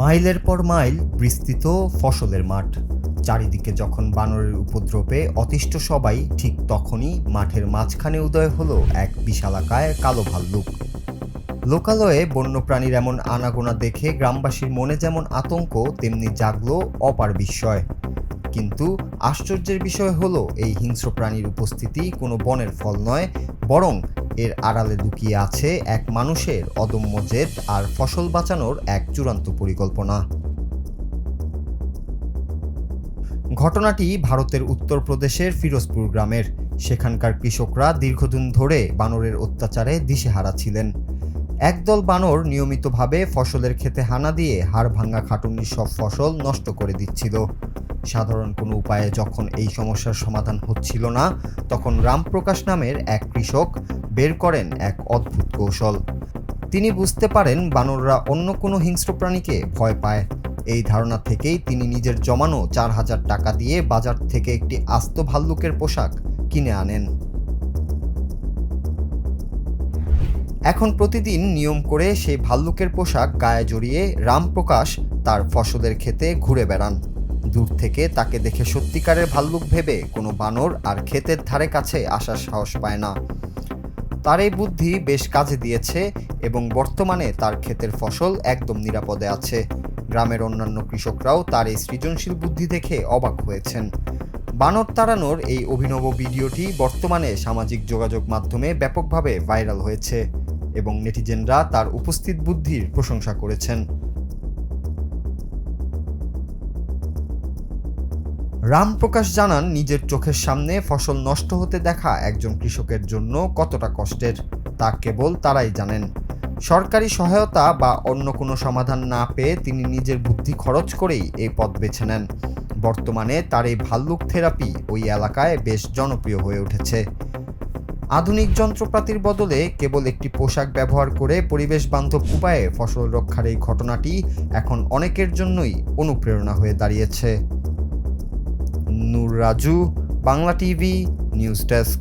মাইলের পর মাইল বিস্তৃত ফসলের মাঠ। চারিদিকে যখন বানরের উপদ্রবে অতিষ্ঠ সবাই, ঠিক তখনই মাঠের মাঝখানে উদয় হলো এক বিশালাকায় কালো ভাল্লুক। লোকালয়ে বন্যপ্রাণীর এমন আনাগোনা দেখে গ্রামবাসীর মনে যেমন আতঙ্ক, তেমনি জাগলো অপার বিস্ময়। কিন্তু আশ্চর্যের বিষয় হলো, এই হিংস্র প্রাণীর উপস্থিতি কোনো বনের ফল নয়, বরং এর আড়ালে লুকিয়ে আছে এক মানুষের অদম্য জেদ আর ফসল বাঁচানোর এক চূড়ান্ত পরিকল্পনা। ঘটনাটি ভারতের উত্তরপ্রদেশের ফিরোজপুর গ্রামের। সেখানকার কৃষকরা দীর্ঘদিন ধরে বানরের অত্যাচারে দিশেহারা ছিলেন। একদল বানর নিয়মিতভাবে ফসলের ক্ষেতে হানা দিয়ে হাড়ভাঙা খাটুনির সব ফসল নষ্ট করে দিচ্ছিল। সাধারণ কোনো উপায়ে যখন এই সমস্যার সমাধান হচ্ছিল না, তখন রামপ্রকাশ নামের এক কৃষক বের করেন এক অদ্ভুত কৌশল। তিনি বুঝতে পারেন বানররা অন্য কোনো হিংস্র প্রাণীকে ভয় পায়। এই ধারণা থেকেই তিনি নিজের জমানো 4,000 টাকা দিয়ে বাজার থেকে একটি আস্ত ভাল্লুকের পোশাক কিনে আনেন। এখন প্রতিদিন নিয়ম করে সেই ভাল্লুকের পোশাক গায়ে জড়িয়ে রামপ্রকাশ তার ফসলের ক্ষেতে ঘুরে বেড়ান। দূর থেকে তাকে দেখে সত্যিকারের ভাল্লুক ভেবে কোনো বানর আর ক্ষেতের ধারে কাছে আসার সাহস পায় না। তার এই বুদ্ধি বেশ কাজে দিয়েছে এবং বর্তমানে তার ক্ষেতের ফসল একদম নিরাপদে আছে। গ্রামের অন্যান্য কৃষকরাও তার এই সৃজনশীল বুদ্ধি দেখে অবাক হয়েছেন। বানর তাড়ানোর এই অভিনব ভিডিওটি বর্তমানে সামাজিক যোগাযোগ মাধ্যমে ব্যাপকভাবে ভাইরাল হয়েছে এবং নেটিজেনরা তার উপস্থিত বুদ্ধির প্রশংসা করেছেন। রামপ্রকাশ জানান, নিজের চোখের সামনে ফসল নষ্ট হতে দেখা একজন কৃষকের জন্য কতটা কষ্টের তা কেবল তারাই জানেন। সরকারি সহায়তা বা অন্য কোনো সমাধান না পেয়ে তিনি নিজের বুদ্ধি খরচ করেই এই পথ বেছে নেন। বর্তমানে তার এই ভাল্লুক থেরাপি ওই এলাকায় বেশ জনপ্রিয় হয়ে উঠেছে। আধুনিক যন্ত্রপাতির বদলে কেবল একটি পোশাক ব্যবহার করে পরিবেশ বান্ধব উপায়ে ফসল রক্ষার এই ঘটনাটি এখন অনেকের জন্যই অনুপ্রেরণা হয়ে দাঁড়িয়েছে। Noor Raju, Bangla TV, news desk.